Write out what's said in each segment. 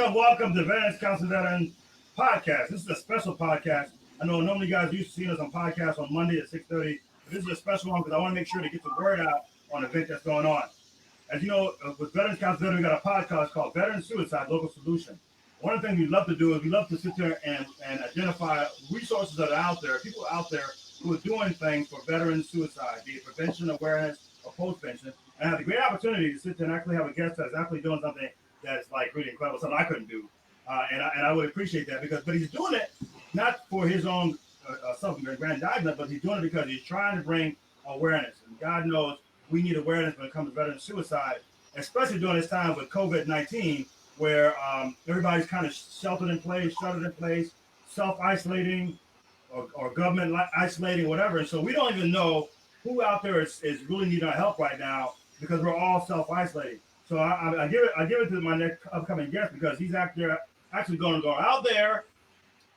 and welcome to Veterans Council Veterans Podcast. This is a special podcast. I know normally you guys used to seeing us on podcasts on Monday at 6:30, but this is a special one because I want to make sure to get the word out on an event that's going on. As you know, with Veterans Council Veterans, we got a podcast called Veteran Suicide Local Solution. One of the things we love to do is we love to sit there and identify resources that are out there, people out there who are doing things for veteran suicide, be it prevention, awareness, or post-pension. And I have the great opportunity to sit there and actually have a guest that's actually doing something that's like really incredible, something I couldn't do. And I would appreciate that but he's doing it not for his own self-aggrandizement, but he's doing it because he's trying to bring awareness. And God knows we need awareness when it comes to veteran suicide, especially during this time with COVID-19, where everybody's kind of shuttered in place, self-isolating, or government isolating, whatever. And so we don't even know who out there is really needing our help right now because we're all self-isolating. So I give it to my next upcoming guest because he's actually going to go out there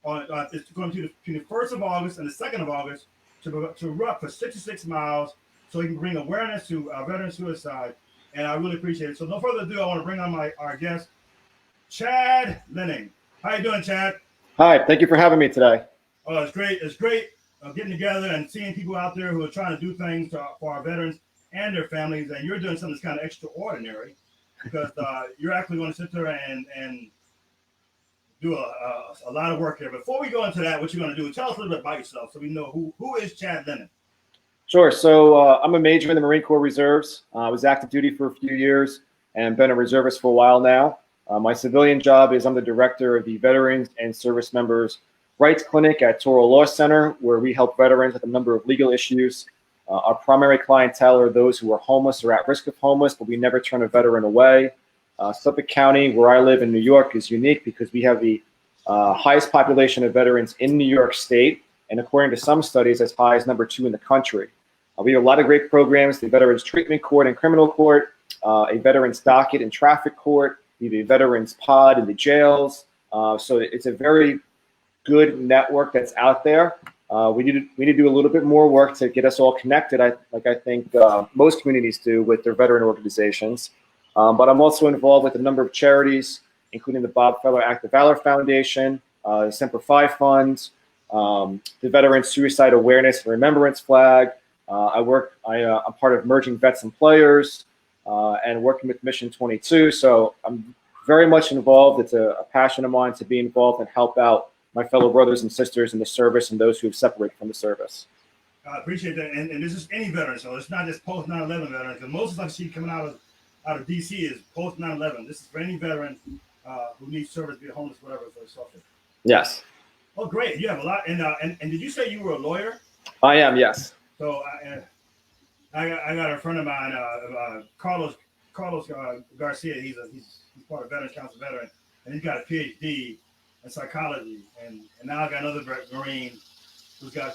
on it's going to between the 1st of August and the 2nd of August to ruck for 66 miles so he can bring awareness to veteran suicide. And I really appreciate it. So no further ado, I want to bring on our guest, Chad Lennon. How you doing, Chad? Hi, thank you for having me today. Oh, it's great. It's great getting together and seeing people out there who are trying to do things for our veterans and their families. And you're doing something that's kind of extraordinary because you're actually going to sit there and do a lot of work here. Before we go into that, what you're going to do, tell us a little bit about yourself so we know who is Chad Lennon. Sure. So I'm a major in the Marine Corps Reserves. I was active duty for a few years and been a reservist for a while now. My civilian job is I'm the director of the Veterans and Service Members Rights Clinic at Toro Law Center, where we help veterans with a number of legal issues. Our primary clientele are those who are homeless or at risk of homeless, but we never turn a veteran away. Suffolk County, where I live in New York, is unique because we have the highest population of veterans in New York State, and according to some studies, as high as number 2 in the country. We have a lot of great programs: the Veterans Treatment Court and Criminal Court, a Veterans Docket and Traffic Court, the Veterans Pod in the jails. So it's a very good network that's out there. We need to do a little bit more work to get us all connected, I think most communities do with their veteran organizations. But I'm also involved with a number of charities, including the Walk4Valor Act of Valor Foundation, the Semper Fi Fund, the Veteran Suicide Awareness and Remembrance Flag. I'm part of Merging Vets and Players and working with Mission 22. So I'm very much involved. It's a passion of mine to be involved and help out my fellow brothers and sisters in the service and those who have separated from the service. I appreciate that. And this is any veteran, so it's not just post 9/11 veterans. Because most of the stuff I see coming out of DC is post 9/11. This is for any veteran who needs service, be it homeless, whatever, for something. Yes. Oh, great. You have a lot. And did you say you were a lawyer? I am, yes. So I got a friend of mine, Carlos Garcia. He's part of Veterans Council Veteran, and he's got a PhD in psychology. And now I got another Marine who's a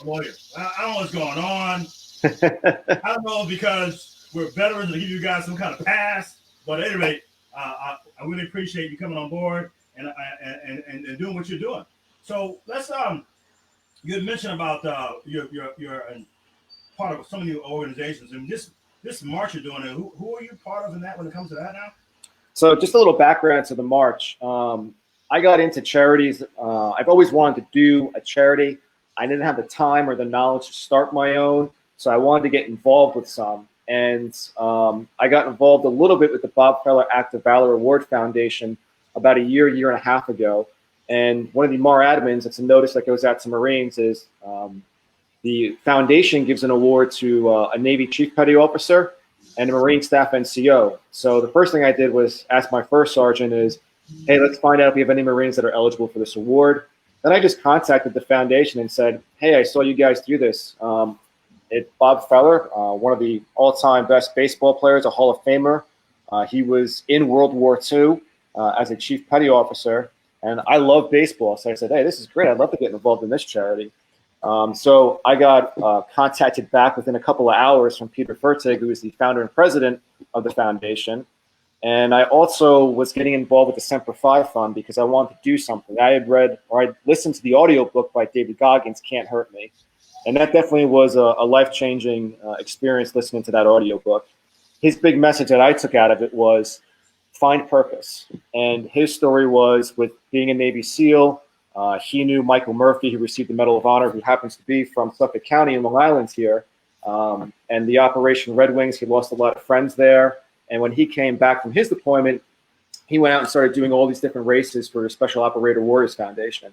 lawyer. I don't know what's going on. I don't know because we're veterans to give you guys some kind of pass. But at any rate, I really appreciate you coming on board and doing what you're doing. So let's you had mentioned about you're part of some of the organizations, and this march you're doing. Who are you part of in that when it comes to that now? So just a little background to the march. I got into charities. I've always wanted to do a charity. I didn't have the time or the knowledge to start my own, so I wanted to get involved with some. And I got involved a little bit with the Walk4Valor Act of Valor Award Foundation about a year and a half ago. And one of the more admins, it's a notice that goes out to Marines, is the foundation gives an award to a Navy Chief Petty Officer and a Marine Staff NCO. So the first thing I did was ask my first sergeant is, hey, let's find out if we have any Marines that are eligible for this award. Then I just contacted the foundation and said, hey, I saw you guys do this. Walk4Valor, one of the all-time best baseball players, a Hall of Famer. He was in World War II as a Chief Petty Officer. And I love baseball, so I said, hey, this is great. I'd love to get involved in this charity. So I got contacted back within a couple of hours from Peter Fertig, who is the founder and president of the foundation. And I also was getting involved with the Semper Fi Fund because I wanted to do something. I had read or I listened to the audiobook by David Goggins, Can't Hurt Me. And that definitely was a life-changing experience listening to that audiobook. His big message that I took out of it was find purpose. And his story was with being a Navy SEAL. He knew Michael Murphy, who received the Medal of Honor, who happens to be from Suffolk County in Long Island here. And the Operation Red Wings, he lost a lot of friends there. And when he came back from his deployment, he went out and started doing all these different races for the Special Operator Warriors Foundation.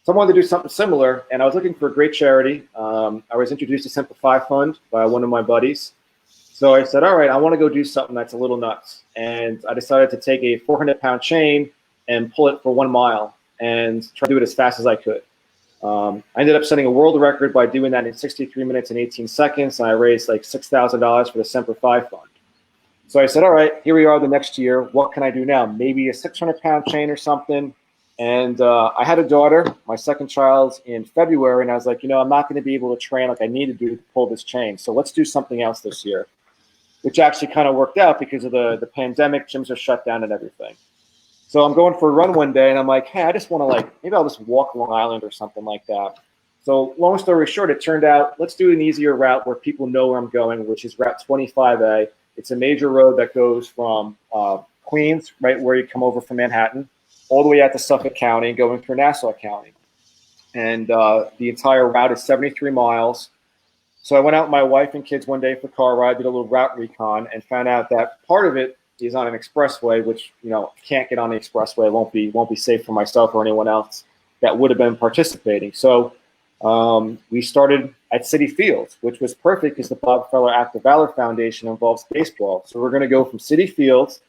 So I wanted to do something similar, and I was looking for a great charity. I was introduced to Simplify Fund by one of my buddies. So I said, all right, I want to go do something that's a little nuts. And I decided to take a 400-pound chain and pull it for 1 mile and try to do it as fast as I could. I ended up setting a world record by doing that in 63 minutes and 18 seconds, and I raised like $6,000 for the Simplify Fund. So I said, all right, here we are the next year. What can I do now? Maybe a 600-pound chain or something. And I had a daughter, my second child, in February, and I was like, I'm not going to be able to train like I need to do to pull this chain. So let's do something else this year, which actually kind of worked out because of the pandemic. Gyms are shut down and everything. So I'm going for a run one day, and I'm like, hey, I just want to maybe I'll just walk Long Island or something like that. So long story short, it turned out, let's do an easier route where people know where I'm going, which is Route 25A. It's a major road that goes from Queens, right where you come over from Manhattan, all the way out to Suffolk County, going through Nassau County. And the entire route is 73 miles. So I went out with my wife and kids one day for a car ride, did a little route recon, and found out that part of it is on an expressway, which, can't get on the expressway. It won't be safe for myself or anyone else that would have been participating. So we started at City Fields, which was perfect because the Walk4Valor Active Valor Foundation involves baseball. So we're going to go from City Fields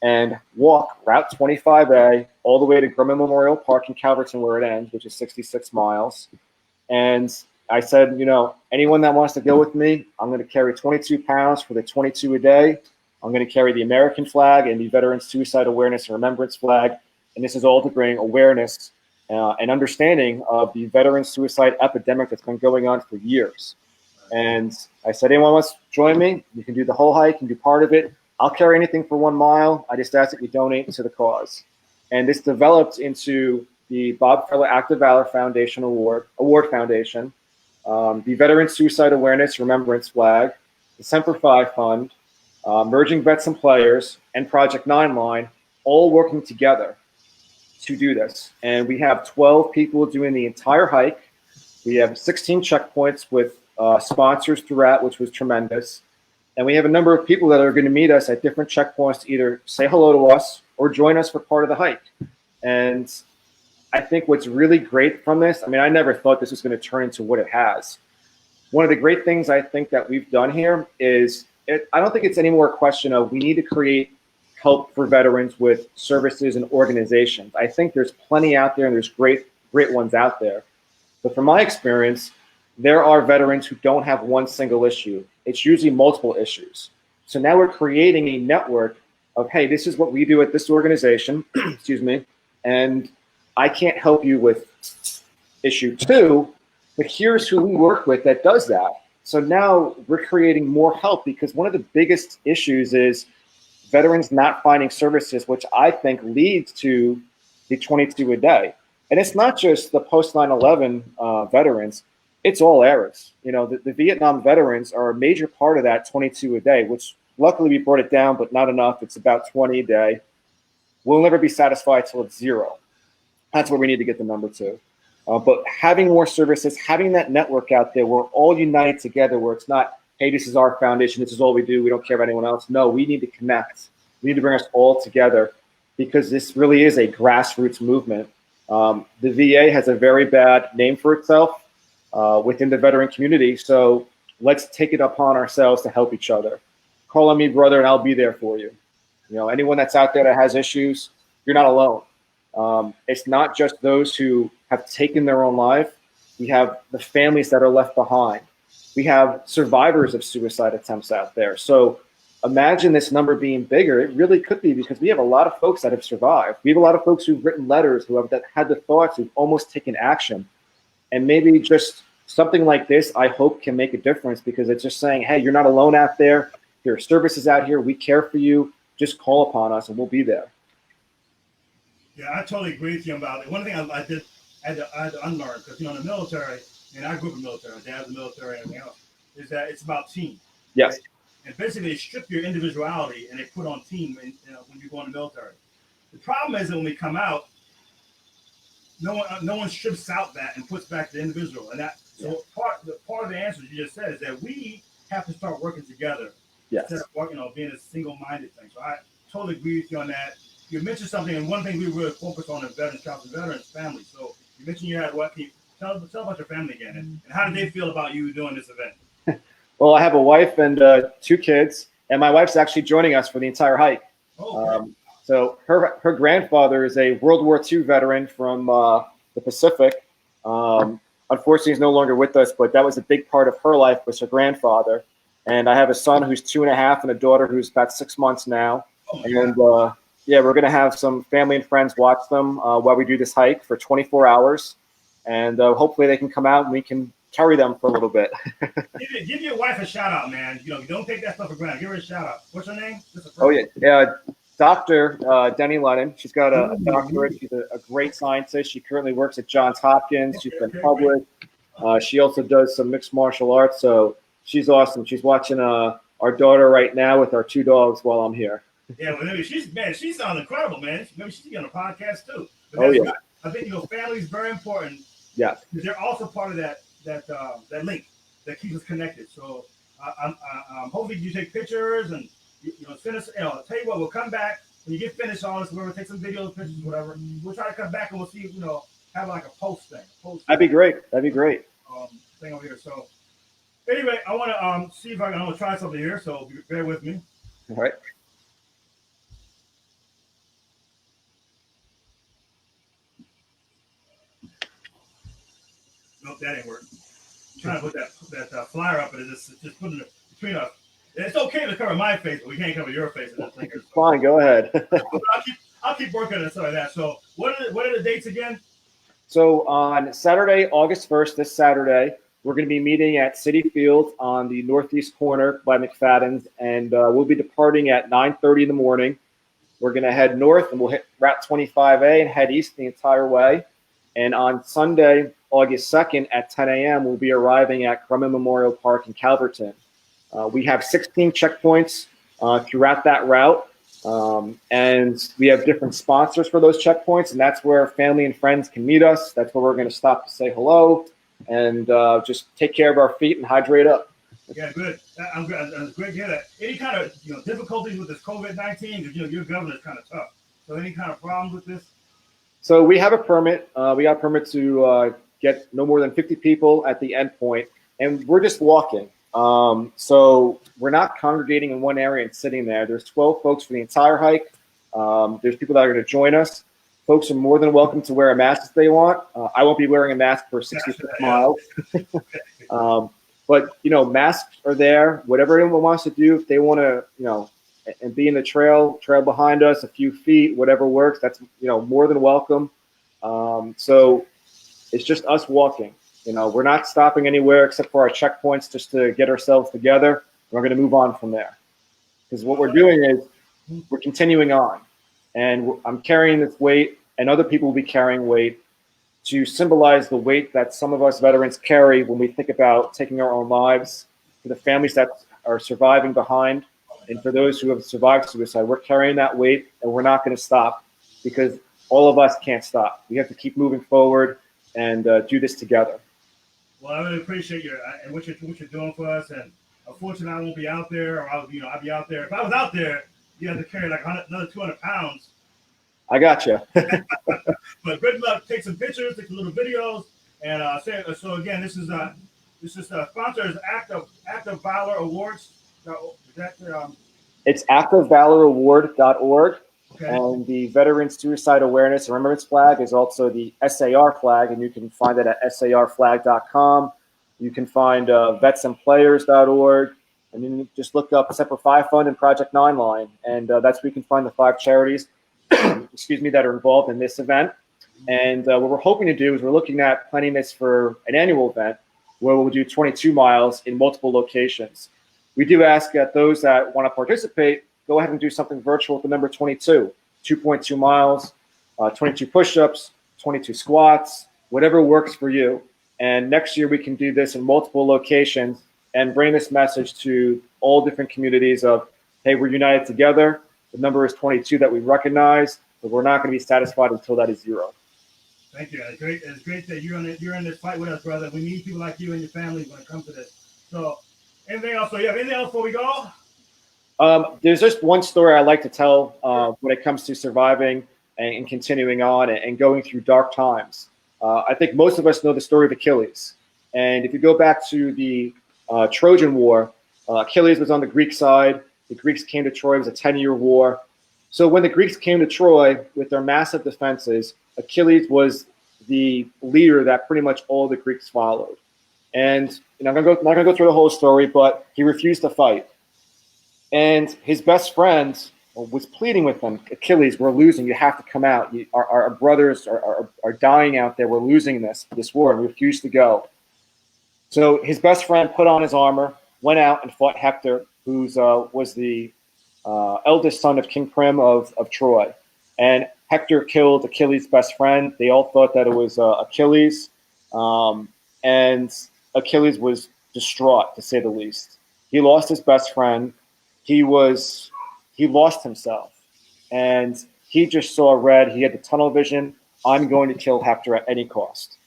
and walk Route 25A all the way to Grumman Memorial Park in Calverton where it ends, which is 66 miles. And I said, anyone that wants to go with me, I'm going to carry 22 pounds for the 22 a day. I'm going to carry the American flag and the Veterans Suicide Awareness and Remembrance flag. And this is all to bring awareness and understanding of the veteran suicide epidemic that's been going on for years. And I said, anyone wants to join me? You can do the whole hike, you can do part of it. I'll carry anything for 1 mile. I just ask that you donate to the cause. And this developed into the Walk4Valor Active Valor Foundation Award Foundation, the Veteran Suicide Awareness Remembrance Flag, the Simplify Fund, Merging Vets and Players, and Project 9 Line, all working together to do this. And we have 12 people doing the entire hike. We have 16 checkpoints with sponsors throughout, which was tremendous. And we have a number of people that are going to meet us at different checkpoints to either say hello to us or join us for part of the hike. And I think what's really great from this, I never thought this was going to turn into what it has. One of the great things I think that we've done here is, I don't think it's any more a question of we need to create help for veterans with services and organizations. I think there's plenty out there, and there's great ones out there. But from my experience, there are veterans who don't have one single issue. It's usually multiple issues. So now we're creating a network of, hey, this is what we do at this organization, excuse me, and I can't help you with issue 2, but here's who we work with that does that. So now we're creating more help, because one of the biggest issues is veterans not finding services, which I think leads to the 22 a day. And it's not just the post 9/11 veterans, it's all eras. The Vietnam veterans are a major part of that 22 a day, which luckily we brought it down, but not enough. It's about 20 a day. We'll never be satisfied till it's 0. That's where we need to get the number to. But having more services, having that network out there, we're all united together, where it's not, hey, this is our foundation, this is all we do, we don't care about anyone else. No, we need to connect. We need to bring us all together, because this really is a grassroots movement. The VA has a very bad name for itself within the veteran community, so let's take it upon ourselves to help each other. Call on me, brother, and I'll be there for you. Anyone that's out there that has issues, you're not alone. It's not just those who have taken their own life. We have the families that are left behind. We have survivors of suicide attempts out there. So imagine this number being bigger. It really could be, because we have a lot of folks that have survived. We have a lot of folks who've written letters, who have had the thoughts, who've almost taken action. And maybe just something like this, I hope, can make a difference, because it's just saying, hey, you're not alone out there. There are services out here. We care for you. Just call upon us and we'll be there. Yeah, I totally agree with you about it. One thing I had to unlearn, because, in the military, and I grew up in the military, my dad's in the military and everything else, is that it's about team. Yes. Right? and basically they strip your individuality and they put on team when you go in the military. The problem is that when we come out, no one strips out that and puts back the individual. And that so part of the answer you just said is that we have to start working together instead of being a single-minded thing. So I totally agree with you on that. You mentioned something, and one thing we really focus on in veterans, scouts, and veterans families. So you mentioned you had what? Can you tell about your family again, and how did they feel about you doing this event? Well, I have a wife and 2 kids, and my wife's actually joining us for the entire hike. Oh, so her grandfather is a World War II veteran from the Pacific. Unfortunately, he's no longer with us, but that was a big part of her life, was her grandfather. And I have a son who's 2.5 and a daughter who's about 6 months now. And yeah, we're going to have some family and friends watch them while we do this hike for 24 hours. And hopefully they can come out and we can carry them for a little bit. Give your wife a shout out, man. Don't take that stuff for granted. Give her a shout out. What's her name? Oh, yeah. Dr. Denny Lennon. She's got a doctorate. She's a great scientist. She currently works at Johns Hopkins. She's been published. She also does some mixed martial arts. So she's awesome. She's watching our daughter right now with our 2 dogs while I'm here. Yeah, well, she sounds incredible, man. Maybe she should be on a podcast too. But I think family is very important. Yeah, because they're also part of that link that keeps us connected. So hopefully you take pictures and send us. I'll tell you what, we'll come back when you get finished on this. We'll take some videos, pictures, whatever. We'll try to come back and we'll see. Have like a post thing. That'd be great. Thing over here. So anyway, I want to see if I'm going to try something here. So bear with me. All right. Nope, that ain't working. I'm trying to put that flyer up, and it's just putting it between us. It's okay to cover my face, but we can't cover your face. Fine, go ahead. I'll keep working on stuff like that. So, what are the dates again? So on Saturday, August 1st, this Saturday, we're going to be meeting at Citi Field on the northeast corner by McFadden's, and we'll be departing at 9:30 in the morning. We're going to head north, and we'll hit Route 25A and head east the entire way. And on Sunday, August 2nd at 10 a.m., we'll be arriving at Grumman Memorial Park in Calverton. We have 16 checkpoints throughout that route, and we have different sponsors for those checkpoints, and that's where family and friends can meet us. That's where we're going to stop to say hello and just take care of our feet and hydrate up. Yeah, good. I'm good. It's great to hear that. Any kind of difficulties with this COVID-19? Because your governor's kind of tough. So any kind of problems with this? So we have a permit. We got a permit to get no more than 50 people at the end point, and we're just walking. So we're not congregating in one area and sitting there. There's 12 folks for the entire hike. There's people that are going to join us. Folks are more than welcome to wear a mask if they want. I won't be wearing a mask for 66 miles. But, masks are there. Whatever anyone wants to do, if they want to, and be in the trail behind us, a few feet, whatever works, that's, more than welcome. So it's just us walking. We're not stopping anywhere except for our checkpoints just to get ourselves together. We're going to move on from there. Because what we're doing is we're continuing on. And I'm carrying this weight, and other people will be carrying weight to symbolize the weight that some of us veterans carry when we think about taking our own lives, for the families that are surviving behind, and for those who have survived suicide. We're carrying that weight, and we're not going to stop because all of us can't stop. We have to keep moving forward and do this together. Well, I really appreciate you and what you're doing for us. And unfortunately, I won't be out there, or I'll be out there. If I was out there, you have to carry like another 200 pounds. I got you. But good luck. Take some pictures, take some little videos, and so again, this is sponsor is Active Valor Awards. It's activevaloraward.org. Okay. And the Veteran Suicide Awareness and Remembrance flag is also the SAR flag, and you can find it at sarflag.com. You can find vetsandplayers.org, and then just look up Semper Fi Fund and Project 9 Line, and that's where you can find the 5 charities that are involved in this event. And what we're hoping to do is we're looking at planning this for an annual event where we'll do 22 miles in multiple locations. We do ask that those that want to participate go ahead and do something virtual with the number 22, 2.2 miles, 22 push-ups, 22 squats, whatever works for you. And next year we can do this in multiple locations and bring this message to all different communities of, hey, we're united together. The number is 22 that we recognize, but we're not going to be satisfied until that is 0. Thank you. It's great that you're in this fight with us, brother. We need people like you and your family when it comes to this. So, anything else? So, you have anything else before we go? There's just one story I like to tell when it comes to surviving and continuing on and going through dark times. I think most of us know the story of Achilles. And if you go back to the Trojan War, Achilles was on the Greek side. The Greeks came to Troy. It was a 10-year war. So when the Greeks came to Troy with their massive defenses, Achilles was the leader that pretty much all the Greeks followed. And I'm not going to go through the whole story, but he refused to fight. And his best friend was pleading with him, Achilles, we're losing. You have to come out. Our brothers are dying out there. We're losing this war, and refused to go. So his best friend put on his armor, went out and fought Hector, who was the eldest son of King Priam of Troy. And Hector killed Achilles' best friend. They all thought that it was Achilles. And Achilles was distraught, to say the least. He lost his best friend. He lost himself. And he just saw red. He had the tunnel vision. I'm going to kill Hector at any cost.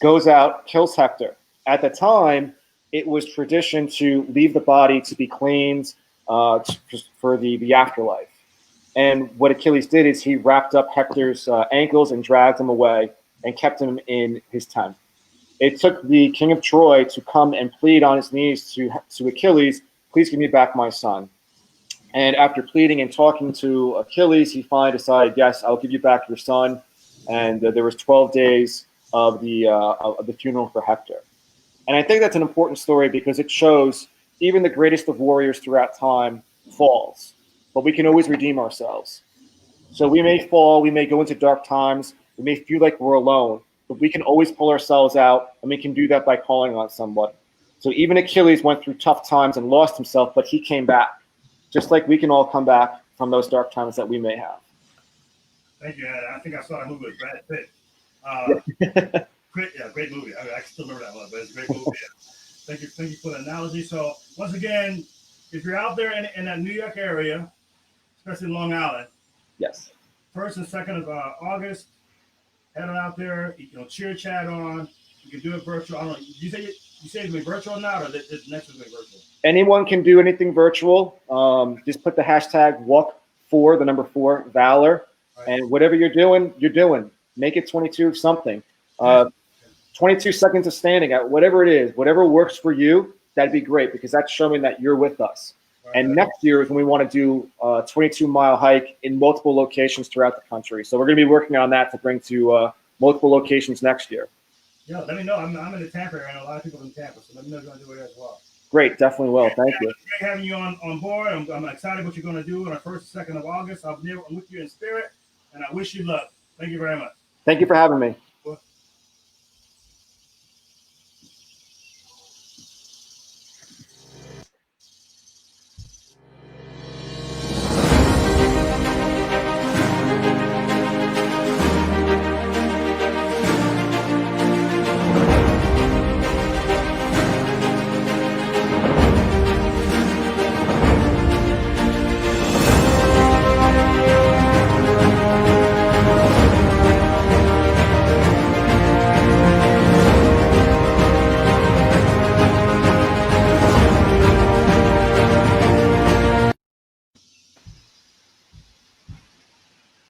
Goes out, kills Hector. At the time, it was tradition to leave the body to be cleaned for the afterlife. And what Achilles did is he wrapped up Hector's ankles and dragged him away and kept him in his tent. It took the king of Troy to come and plead on his knees to Achilles, please give me back my son. And after pleading and talking to Achilles, he finally decided, yes, I'll give you back your son. And there was 12 days of the funeral for Hector. And I think that's an important story because it shows even the greatest of warriors throughout time falls, but we can always redeem ourselves. So we may fall, we may go into dark times, we may feel like we're alone, but we can always pull ourselves out, and we can do that by calling on someone. So even Achilles went through tough times and lost himself, but he came back, just like we can all come back from those dark times that we may have. Thank you. I think I saw that movie with Brad Pitt. Great movie. I still remember that one, but it's a great movie. Thank you for the analogy. So once again, if you're out there in that New York area, especially Long Island, yes, 1st and 2nd of August, head on out there. Cheer chat on. You can do it virtual. I don't know. You say it's going to be virtual now, or this next is going to be virtual? Anyone can do anything virtual. Just put the hashtag Walk4Valor, right. And whatever you're doing. Make it 22 something. 22 seconds of standing at whatever it is, whatever works for you, that'd be great because that's showing that you're with us. Right. And next year is when we want to do a 22-mile hike in multiple locations throughout the country. So we're going to be working on that to bring to multiple locations next year. Yeah, let me know. I'm in the Tampa area. I know a lot of people in Tampa, so let me know if you want to do it as well. Great, definitely will. Thank you. Great having you on board. I'm excited what you're going to do on the 1st and 2nd of August. I'm with you in spirit, and I wish you luck. Thank you very much. Thank you for having me.